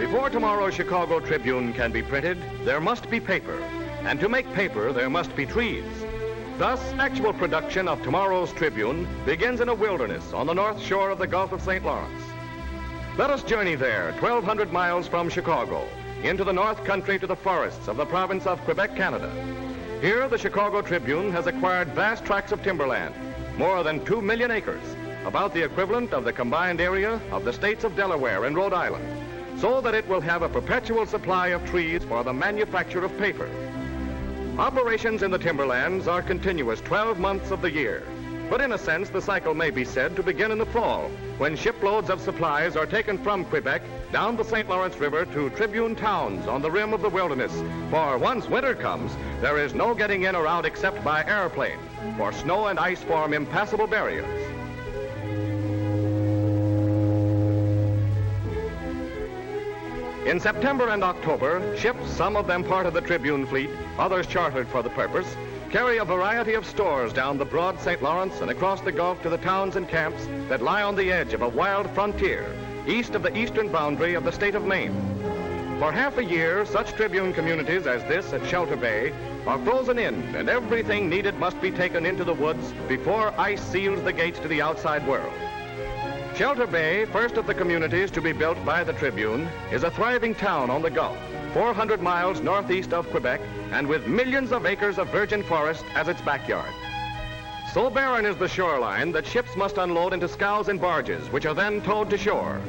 Before tomorrow's Chicago Tribune can be printed, there must be paper. And to make paper, there must be trees. Thus, actual production of tomorrow's Tribune begins in a wilderness on the north shore of the Gulf of St. Lawrence. Let us journey there, 1,200 miles from Chicago, into the North Country to the forests of the province of Quebec, Canada. Here, the Chicago Tribune has acquired vast tracts of timberland, more than 2 million acres, about the equivalent of the combined area of the states of Delaware and Rhode Island, so that it will have a perpetual supply of trees for the manufacture of paper. Operations in the timberlands are continuous 12 months of the year, but in a sense the cycle may be said to begin in the fall, when shiploads of supplies are taken from Quebec down the St. Lawrence River to Tribune towns on the rim of the wilderness. For once winter comes, there is no getting in or out except by airplane, for snow and ice form impassable barriers. In September and October, ships, some of them part of the Tribune fleet, others chartered for the purpose, carry a variety of stores down the broad St. Lawrence and across the Gulf to the towns and camps that lie on the edge of a wild frontier, east of the eastern boundary of the state of Maine. For half a year, such Tribune communities as this at Shelter Bay are frozen in, and everything needed must be taken into the woods before ice seals the gates to the outside world. Shelter Bay, first of the communities to be built by the Tribune, is a thriving town on the Gulf, 400 miles northeast of Quebec, and with millions of acres of virgin forest as its backyard. So barren is the shoreline that ships must unload into scows and barges, which are then towed to shore.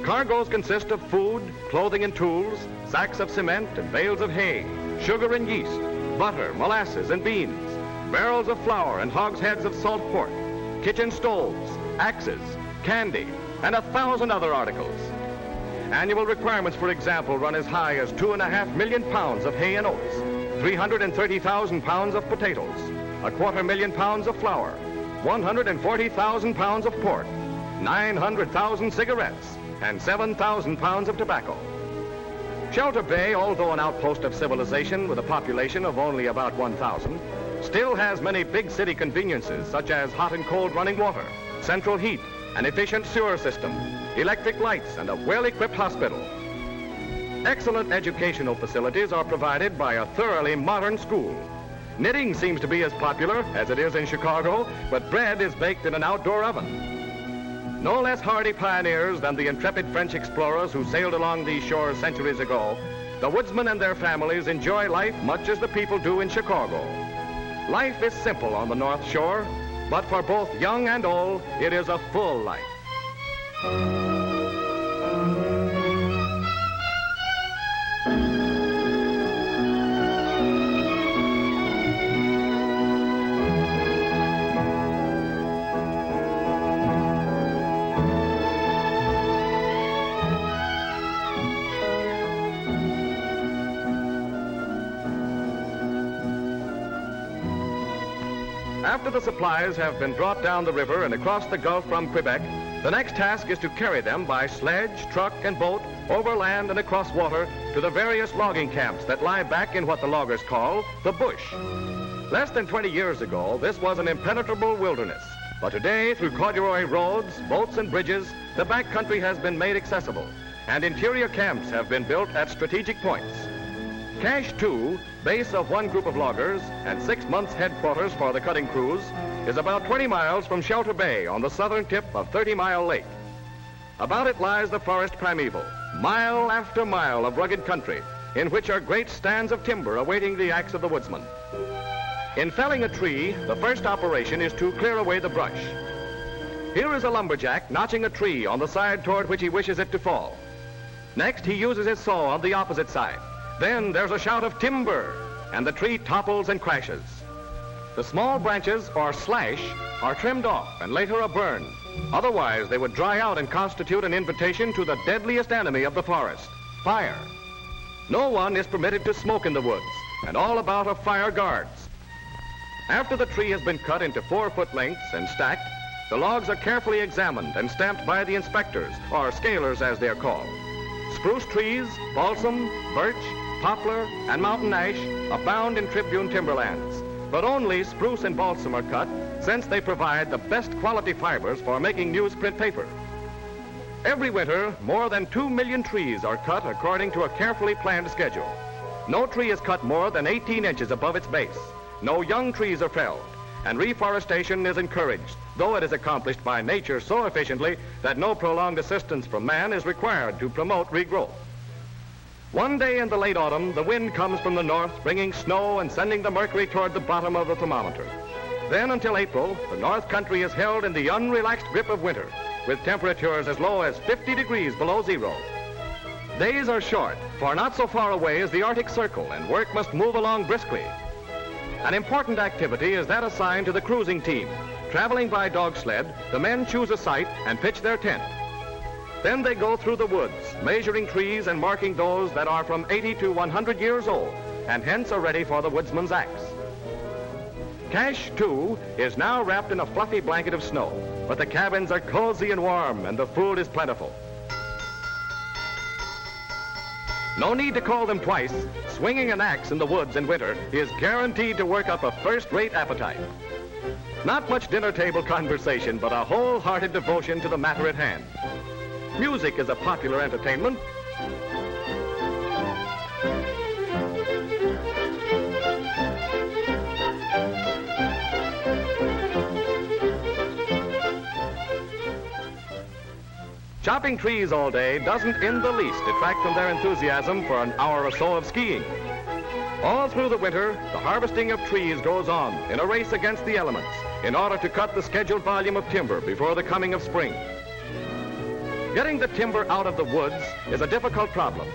Cargoes consist of food, clothing and tools, sacks of cement and bales of hay, sugar and yeast, butter, molasses and beans, barrels of flour and hogsheads of salt pork, kitchen stoves, axes, candy, and 1,000 other articles. Annual requirements, for example, run as high as 2.5 million pounds of hay and oats, 330,000 pounds of potatoes, 250,000 pounds of flour, 140,000 pounds of pork, 900,000 cigarettes, and 7,000 pounds of tobacco. Shelter Bay, although an outpost of civilization with a population of only about 1,000, still has many big city conveniences such as hot and cold running water, central heat, an efficient sewer system, electric lights, and a well-equipped hospital. Excellent educational facilities are provided by a thoroughly modern school. Knitting seems to be as popular as it is in Chicago, but bread is baked in an outdoor oven. No less hardy pioneers than the intrepid French explorers who sailed along these shores centuries ago, the woodsmen and their families enjoy life much as the people do in Chicago. Life is simple on the North Shore, but for both young and old, it is a full life. After the supplies have been brought down the river and across the Gulf from Quebec, the next task is to carry them by sledge, truck, and boat over land and across water to the various logging camps that lie back in what the loggers call the bush. Less than 20 years ago, this was an impenetrable wilderness. But today, through corduroy roads, boats, and bridges, the backcountry has been made accessible, and interior camps have been built at strategic points. Cache 2, base of one group of loggers and 6 months headquarters for the cutting crews, is about 20 miles from Shelter Bay on the southern tip of 30 Mile Lake. About it lies the forest primeval, mile after mile of rugged country, in which are great stands of timber awaiting the axe of the woodsman. In felling a tree, the first operation is to clear away the brush. Here is a lumberjack notching a tree on the side toward which he wishes it to fall. Next, he uses his saw on the opposite side. Then there's a shout of timber, and the tree topples and crashes. The small branches, or slash, are trimmed off and later are burned. Otherwise, they would dry out and constitute an invitation to the deadliest enemy of the forest, fire. No one is permitted to smoke in the woods, and all about are fire guards. After the tree has been cut into 4-foot lengths and stacked, the logs are carefully examined and stamped by the inspectors, or scalers as they're called. Spruce trees, balsam, birch, poplar, and mountain ash abound in Tribune timberlands, but only spruce and balsam are cut since they provide the best quality fibers for making newsprint paper. Every winter, more than 2 million trees are cut according to a carefully planned schedule. No tree is cut more than 18 inches above its base. No young trees are felled, and reforestation is encouraged, though it is accomplished by nature so efficiently that no prolonged assistance from man is required to promote regrowth. One day in the late autumn, the wind comes from the north, bringing snow and sending the mercury toward the bottom of the thermometer. Then until April, the North Country is held in the unrelaxed grip of winter, with temperatures as low as 50 degrees below zero. Days are short, for not so far away is the Arctic Circle, and work must move along briskly. An important activity is that assigned to the cruising team. Traveling by dog sled, the men choose a site and pitch their tent. Then they go through the woods, measuring trees and marking those that are from 80 to 100 years old, and hence are ready for the woodsman's axe. Cache, too, is now wrapped in a fluffy blanket of snow, but the cabins are cozy and warm, and the food is plentiful. No need to call them twice. Swinging an axe in the woods in winter is guaranteed to work up a first-rate appetite. Not much dinner table conversation, but a wholehearted devotion to the matter at hand. Music is a popular entertainment. Chopping trees all day doesn't in the least detract from their enthusiasm for an hour or so of skiing. All through the winter, the harvesting of trees goes on in a race against the elements in order to cut the scheduled volume of timber before the coming of spring. Getting the timber out of the woods is a difficult problem.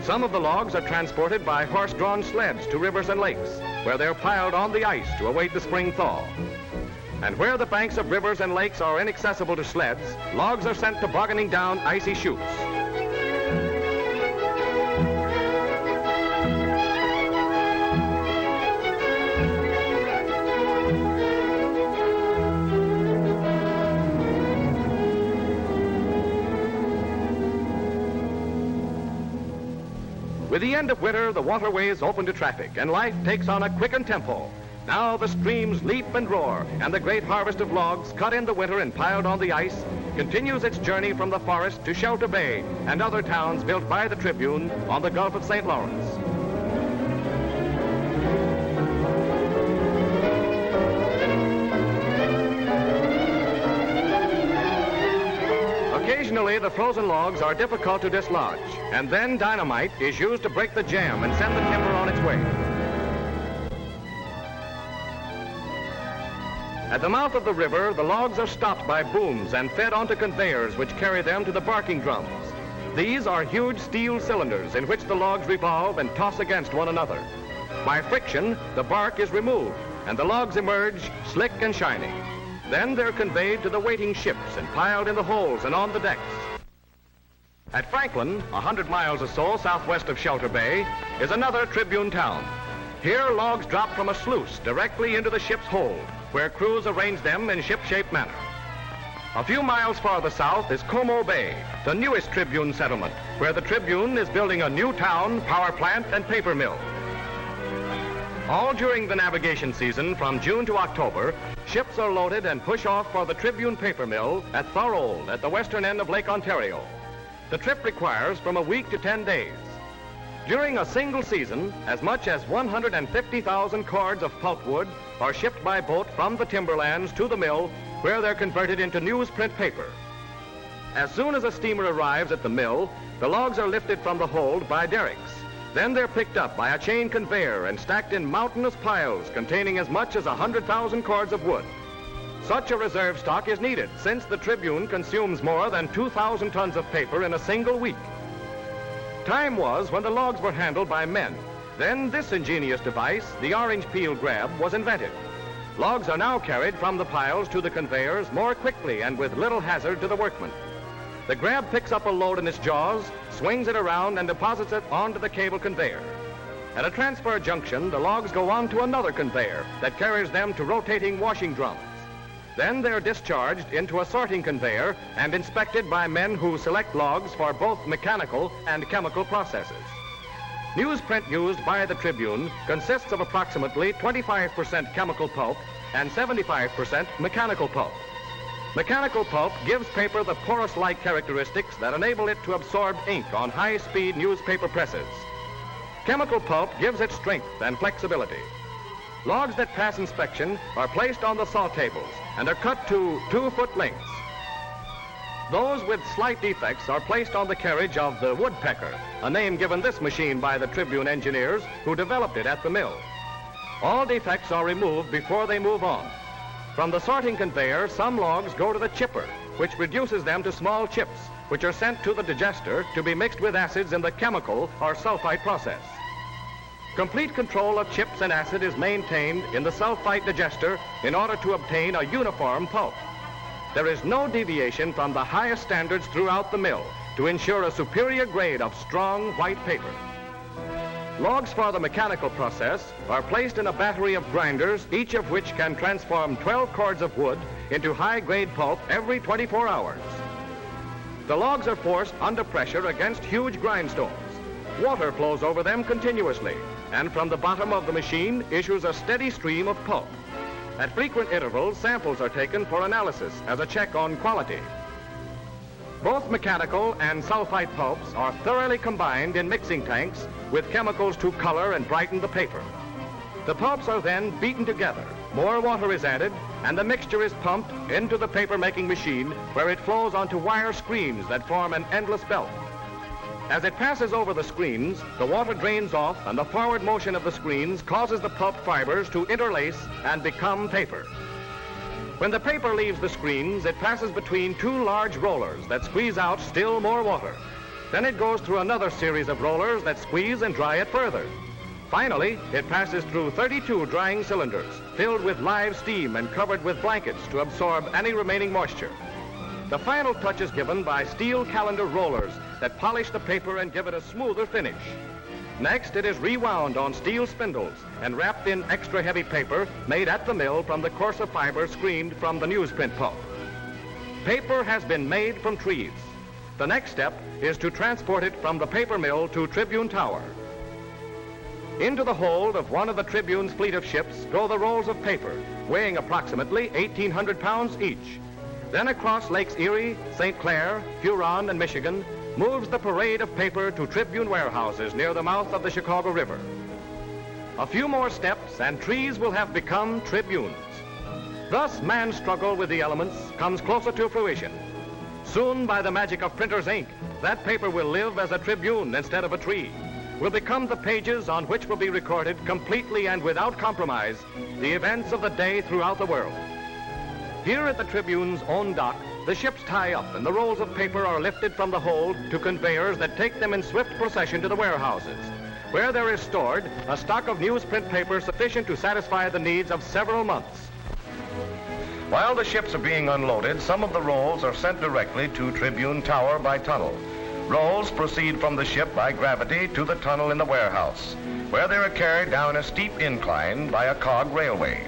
Some of the logs are transported by horse-drawn sleds to rivers and lakes, where they're piled on the ice to await the spring thaw. And where the banks of rivers and lakes are inaccessible to sleds, logs are sent tobogganing down icy chutes. With the end of winter, the waterways open to traffic, and life takes on a quickened tempo. Now the streams leap and roar, and the great harvest of logs cut in the winter and piled on the ice continues its journey from the forest to Shelter Bay and other towns built by the Tribune on the Gulf of St. Lawrence. Occasionally, the frozen logs are difficult to dislodge, and then dynamite is used to break the jam and send the timber on its way. At the mouth of the river, the logs are stopped by booms and fed onto conveyors which carry them to the barking drums. These are huge steel cylinders in which the logs revolve and toss against one another. By friction, the bark is removed and the logs emerge slick and shining. Then they're conveyed to the waiting ships and piled in the holds and on the decks. At Franklin, 100 miles or so southwest of Shelter Bay, is another Tribune town. Here, logs drop from a sluice directly into the ship's hold, where crews arrange them in ship-shape manner. A few miles farther south is Como Bay, the newest Tribune settlement, where the Tribune is building a new town, power plant, and paper mill. All during the navigation season, from June to October, ships are loaded and push off for the Tribune paper mill at Thorold at the western end of Lake Ontario. The trip requires from a week to 10 days. During a single season, as much as 150,000 cords of pulpwood are shipped by boat from the timberlands to the mill, where they're converted into newsprint paper. As soon as a steamer arrives at the mill, the logs are lifted from the hold by derricks. Then they're picked up by a chain conveyor and stacked in mountainous piles containing as much as 100,000 cords of wood. Such a reserve stock is needed, since the Tribune consumes more than 2,000 tons of paper in a single week. Time was when the logs were handled by men. Then this ingenious device, the orange peel grab, was invented. Logs are now carried from the piles to the conveyors more quickly and with little hazard to the workmen. The grab picks up a load in its jaws, swings it around, and deposits it onto the cable conveyor. At a transfer junction, the logs go on to another conveyor that carries them to rotating washing drums. Then they're discharged into a sorting conveyor and inspected by men who select logs for both mechanical and chemical processes. Newsprint used by the Tribune consists of approximately 25% chemical pulp and 75% mechanical pulp. Mechanical pulp gives paper the porous-like characteristics that enable it to absorb ink on high-speed newspaper presses. Chemical pulp gives it strength and flexibility. Logs that pass inspection are placed on the saw tables and are cut to 2-foot lengths. Those with slight defects are placed on the carriage of the woodpecker, a name given this machine by the Tribune engineers who developed it at the mill. All defects are removed before they move on. From the sorting conveyor, some logs go to the chipper, which reduces them to small chips, which are sent to the digester to be mixed with acids in the chemical or sulfite process. Complete control of chips and acid is maintained in the sulfite digester in order to obtain a uniform pulp. There is no deviation from the highest standards throughout the mill to ensure a superior grade of strong white paper. Logs for the mechanical process are placed in a battery of grinders, each of which can transform 12 cords of wood into high-grade pulp every 24 hours. The logs are forced under pressure against huge grindstones. Water flows over them continuously, and from the bottom of the machine issues a steady stream of pulp. At frequent intervals, samples are taken for analysis as a check on quality. Both mechanical and sulfite pulps are thoroughly combined in mixing tanks with chemicals to color and brighten the paper. The pulps are then beaten together, more water is added, and the mixture is pumped into the paper-making machine where it flows onto wire screens that form an endless belt. As it passes over the screens, the water drains off and the forward motion of the screens causes the pulp fibers to interlace and become paper. When the paper leaves the screens, it passes between 2 large rollers that squeeze out still more water. Then it goes through another series of rollers that squeeze and dry it further. Finally, it passes through 32 drying cylinders filled with live steam and covered with blankets to absorb any remaining moisture. The final touch is given by steel calendar rollers that polish the paper and give it a smoother finish. Next, it is rewound on steel spindles and wrapped in extra heavy paper made at the mill from the coarser fiber screened from the newsprint pulp. Paper has been made from trees. The next step is to transport it from the paper mill to Tribune Tower. Into the hold of one of the Tribune's fleet of ships go the rolls of paper, weighing approximately 1,800 pounds each. Then across Lakes Erie, St. Clair, Huron, and Michigan, moves the parade of paper to Tribune warehouses near the mouth of the Chicago River. A few more steps and trees will have become Tribunes. Thus, man's struggle with the elements comes closer to fruition. Soon, by the magic of printer's ink, that paper will live as a Tribune instead of a tree, will become the pages on which will be recorded completely and without compromise the events of the day throughout the world. Here at the Tribune's own dock, the ships tie up and the rolls of paper are lifted from the hold to conveyors that take them in swift procession to the warehouses, where there is stored a stock of newsprint paper sufficient to satisfy the needs of several months. While the ships are being unloaded, some of the rolls are sent directly to Tribune Tower by tunnel. Rolls proceed from the ship by gravity to the tunnel in the warehouse, where they are carried down a steep incline by a cog railway.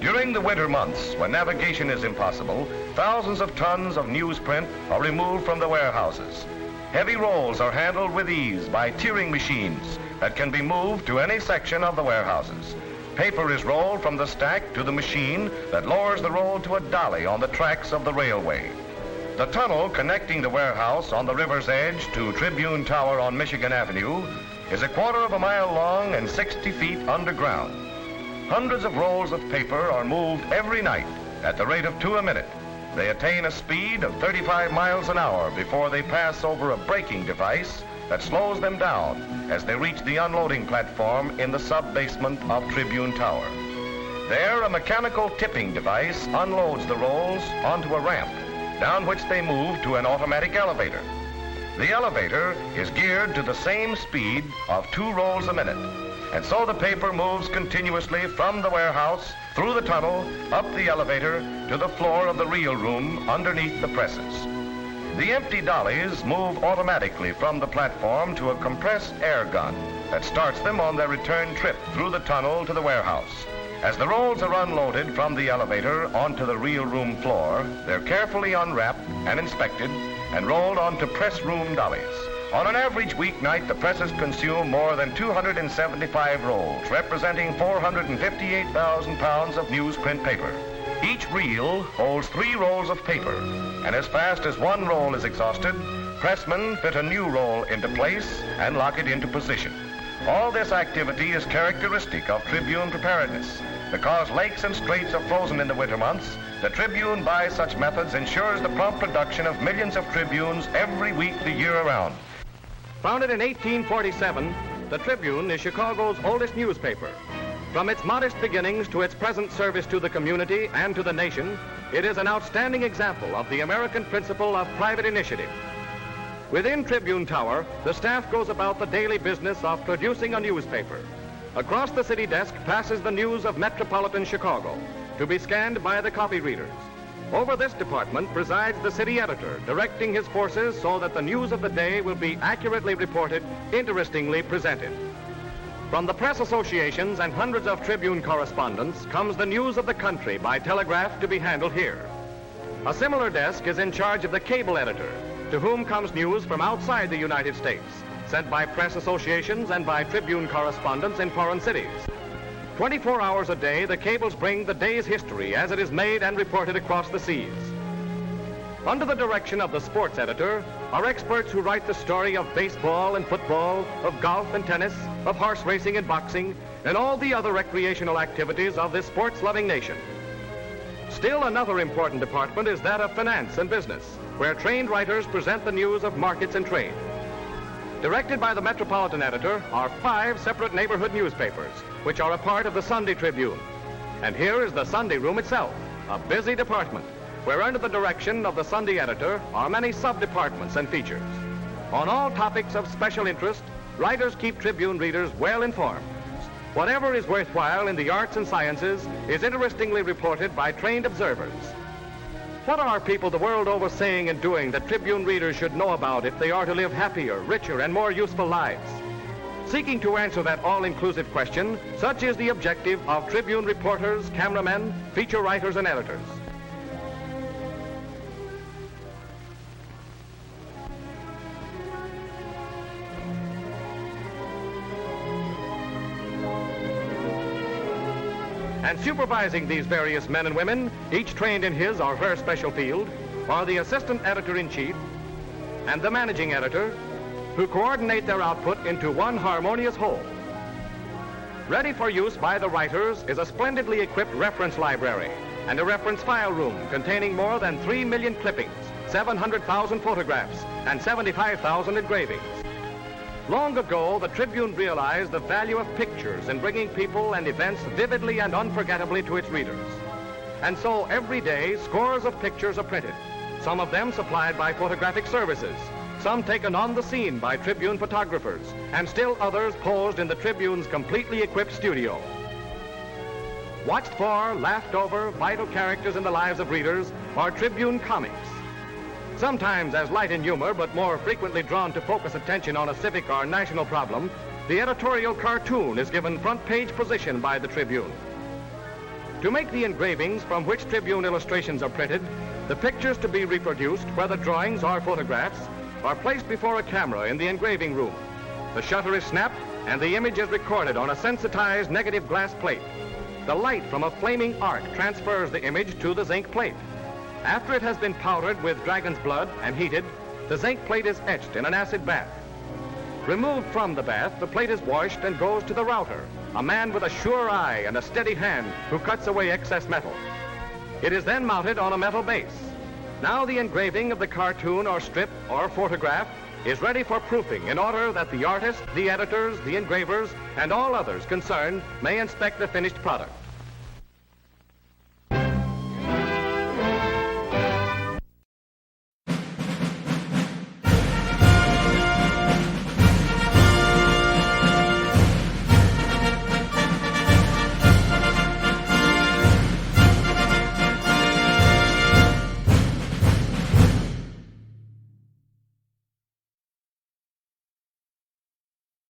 During the winter months, when navigation is impossible, thousands of tons of newsprint are removed from the warehouses. Heavy rolls are handled with ease by tiering machines that can be moved to any section of the warehouses. Paper is rolled from the stack to the machine that lowers the roll to a dolly on the tracks of the railway. The tunnel connecting the warehouse on the river's edge to Tribune Tower on Michigan Avenue is 1/4 mile long and 60 feet underground. Hundreds of rolls of paper are moved every night at the rate of 2 a minute. They attain a speed of 35 miles an hour before they pass over a braking device that slows them down as they reach the unloading platform in the sub-basement of Tribune Tower. There, a mechanical tipping device unloads the rolls onto a ramp, down which they move to an automatic elevator. The elevator is geared to the same speed of 2 rolls a minute, and so the paper moves continuously from the warehouse, through the tunnel, up the elevator, to the floor of the reel room underneath the presses. The empty dollies move automatically from the platform to a compressed air gun that starts them on their return trip through the tunnel to the warehouse. As the rolls are unloaded from the elevator onto the reel room floor, they're carefully unwrapped and inspected and rolled onto press room dollies. On an average weeknight, the presses consume more than 275 rolls, representing 458,000 pounds of newsprint paper. Each reel holds 3 rolls of paper, and as fast as one roll is exhausted, pressmen fit a new roll into place and lock it into position. All this activity is characteristic of Tribune preparedness. Because lakes and straits are frozen in the winter months, the Tribune by such methods ensures the prompt production of millions of Tribunes every week the year around. Founded in 1847, the Tribune is Chicago's oldest newspaper. From its modest beginnings to its present service to the community and to the nation, it is an outstanding example of the American principle of private initiative. Within Tribune Tower, the staff goes about the daily business of producing a newspaper. Across the city desk passes the news of metropolitan Chicago, to be scanned by the copy readers. Over this department presides the city editor, directing his forces so that the news of the day will be accurately reported, interestingly presented. From the press associations and hundreds of Tribune correspondents comes the news of the country by telegraph to be handled here. A similar desk is in charge of the cable editor, to whom comes news from outside the United States, sent by press associations and by Tribune correspondents in foreign cities. 24 hours a day, the cables bring the day's history as it is made and reported across the seas. Under the direction of the sports editor are experts who write the story of baseball and football, of golf and tennis, of horse racing and boxing, and all the other recreational activities of this sports-loving nation. Still another important department is that of finance and business, where trained writers present the news of markets and trade. Directed by the metropolitan editor are 5 separate neighborhood newspapers, which are a part of the Sunday Tribune. And here is the Sunday room itself, a busy department, where under the direction of the Sunday editor are many sub-departments and features. On all topics of special interest, writers keep Tribune readers well informed. Whatever is worthwhile in the arts and sciences is interestingly reported by trained observers. What are people the world over saying and doing that Tribune readers should know about if they are to live happier, richer, and more useful lives? Seeking to answer that all-inclusive question, such is the objective of Tribune reporters, cameramen, feature writers, and editors. And supervising these various men and women, each trained in his or her special field, are the assistant editor-in-chief and the managing editor, who coordinate their output into one harmonious whole. Ready for use by the writers is a splendidly equipped reference library and a reference file room containing more than 3 million clippings, 700,000 photographs, and 75,000 engravings. Long ago, the Tribune realized the value of pictures in bringing people and events vividly and unforgettably to its readers. And so every day, scores of pictures are printed, some of them supplied by photographic services, some taken on the scene by Tribune photographers, and still others posed in the Tribune's completely equipped studio. Watched for, laughed over, vital characters in the lives of readers are Tribune comics. Sometimes as light in humor, but more frequently drawn to focus attention on a civic or national problem, the editorial cartoon is given front-page position by the Tribune. To make the engravings from which Tribune illustrations are printed, the pictures to be reproduced, whether drawings or photographs, are placed before a camera in the engraving room. The shutter is snapped, and the image is recorded on a sensitized negative glass plate. The light from a flaming arc transfers the image to the zinc plate. After it has been powdered with dragon's blood and heated, the zinc plate is etched in an acid bath. Removed from the bath, the plate is washed and goes to the router, a man with a sure eye and a steady hand who cuts away excess metal. It is then mounted on a metal base. Now the engraving of the cartoon or strip or photograph is ready for proofing in order that the artist, the editors, the engravers, and all others concerned may inspect the finished product.